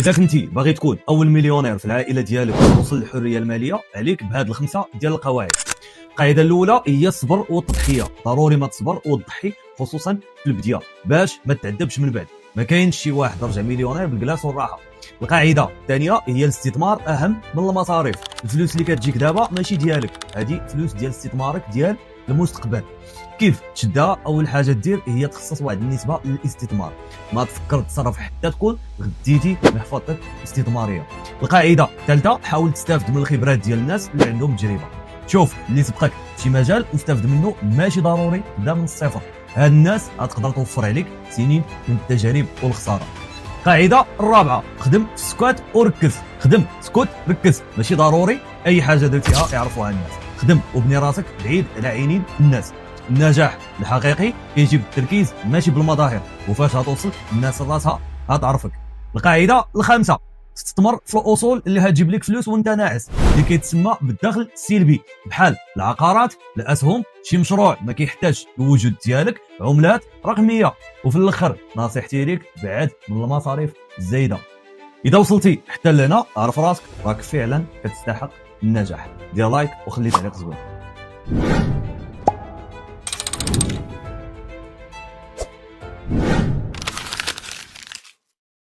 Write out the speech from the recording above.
اذا كنتي باغي تكون اول مليونير في العائله ديالك وتوصل للحريه الماليه، عليك بهاد الخمسه ديال القواعد. القاعده الاولى هي الصبر والتضحيه. ضروري ما تصبر وتضحي، خصوصا في البدايه، باش ما تعذبش من بعد. ما كاينش شي واحد رجع مليونير بالجلاس والراحه. القاعده الثانيه هي الاستثمار اهم من المصاريف. الفلوس اللي كتجيك دابا ماشي ديالك، هذه فلوس ديال استثمارك ديال المستقبل. كيف تشدها؟ اول حاجه دير هي تخصص واحد النسبه للاستثمار. ما تفكر تصرف حتى تكون غديتي محفظتك الاستثماريه. القاعده الثالثه، حاول تستافد من الخبرات ديال الناس اللي عندهم تجربه. شوف اللي سبقك في شي مجال واستافد منه، ماشي ضروري تبدا من الصفر. هاد الناس غتقدر توفر عليك سنين من التجارب والخساره. القاعده الرابعه، خدم في السكوت وركز. خدم سكوت ركز، ماشي ضروري اي حاجه درتيها يعرفوها الناس. خدم وبني راسك بعيد على عينين الناس. النجاح الحقيقي كيجي بالتركيز ماشي بالمظاهر، وفاش غتوصل الناس راسها غتعرفك. القاعده الخامسه، استثمر في الاصول اللي هتجيب لك فلوس وانت ناعس، اللي كيتسمى بالدخل السلبي، بحال العقارات، الاسهم، شي مشروع ما كيحتاج الوجود ديالك، عملات رقميه. وفي الاخر نصيحتي ليك، بعد من المصاريف الزايده. اذا وصلتي حتى لهنا، عرف راسك راك فعلا كتستحق النجاح. دير لايك وخلي تعليق زوين.